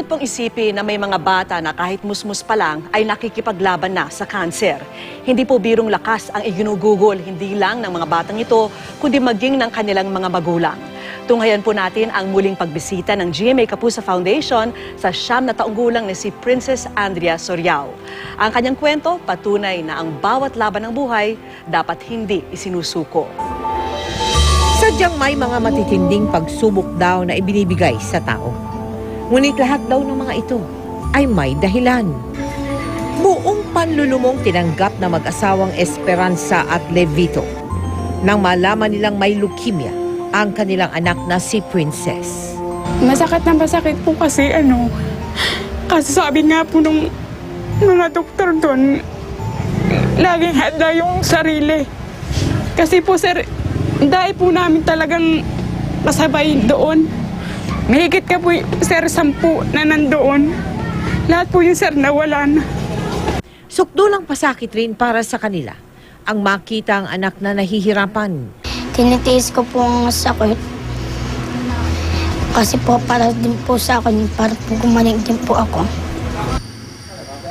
Nakakalungkot pong isipin na may mga bata na kahit musmus pa lang ay nakikipaglaban na sa kanser. Hindi po birong lakas ang iginugugol, hindi lang ng mga batang ito, kundi maging ng kanilang mga magulang. Tunghayan po natin ang muling pagbisita ng GMA Kapuso Foundation sa 9 na taong gulang na si Princess Andrea Soriao. Ang kanyang kwento, patunay na ang bawat laban ng buhay dapat hindi isinusuko. Sadyang may mga matitinding pagsubok daw na ibinibigay sa tao. Ngunit lahat daw ng mga ito ay may dahilan. Buong panlulumong tinanggap na mag-asawang Esperanza at Levito nang malaman nilang may leukemia ang kanilang anak na si Princess. Masakit na masakit po kasi kasi sabi nga po nung mga doktor doon, laging handa yung sarili. Kasi po sir, dahil po namin talagang kasabay doon. Mahigit ka po sir 10 na nandoon. Lahat po yung sir nawalan. Sukdulang pasakit rin para sa kanila ang makita ang anak na nahihirapan. Tinitiis ko po ang sakit. Kasi po para din po sa akin, para po gumaling din po ako.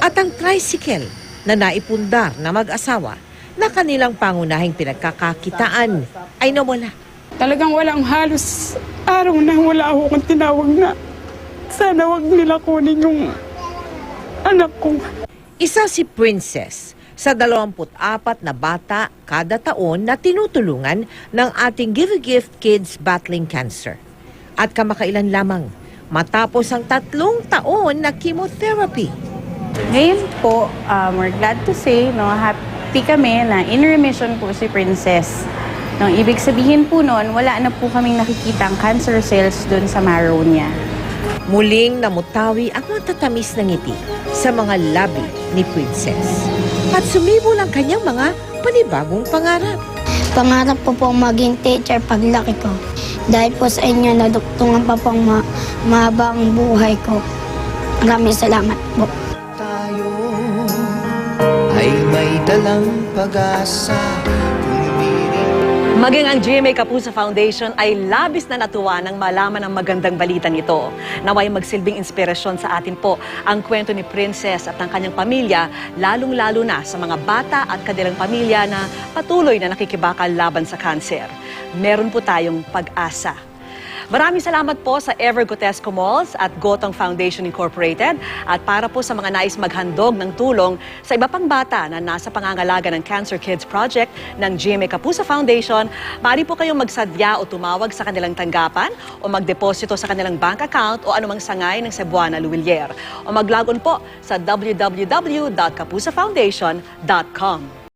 At ang tricycle na naipundar na mag-asawa na kanilang pangunahing pinagkakakitaan ay nawala. Talagang walang halos araw na wala akong tinawag na sana wag nila kunin yung anak ko. Isa si Princess sa 24 na bata kada taon na tinutulungan ng ating Give a Gift Kids Battling Cancer. At kamakailan lamang matapos ang 3 taon na chemotherapy. Ngayon po, we're glad to say, happy kami na in remission po si Princess. Ibig sabihin po noon, wala na po kaming nakikitang cancer cells doon sa marrow niya. Muling namutawi ang matatamis ng ngiti sa mga labi ni Princess. At sumibol ang kanyang mga panibagong pangarap. Pangarap po po maging teacher paglaki ko. Dahil po sa inyo, naduktungan pa pong mahabang buhay ko. Maraming salamat po. Tayo ay may dalang pag-asa. Maging ang GMA Kapuso Foundation ay labis na natuwa nang malaman ang magandang balitang ito. Naway magsilbing inspirasyon sa atin po ang kwento ni Princess at ng kanyang pamilya, lalong-lalo na sa mga bata at kanilang pamilya na patuloy na nakikibakal laban sa kanser. Meron po tayong pag-asa. Maraming salamat po sa Ever Gotesco Malls at Gotong Foundation Incorporated at para po sa mga nais maghandog ng tulong sa iba pang bata na nasa pangangalaga ng Cancer Kids Project ng GMA Kapuso Foundation, maaari po kayong magsadya o tumawag sa kanilang tanggapan o magdeposito sa kanilang bank account o anumang sangay ng Cebuana Luwilier o mag-log on po sa www.kapusofoundation.com.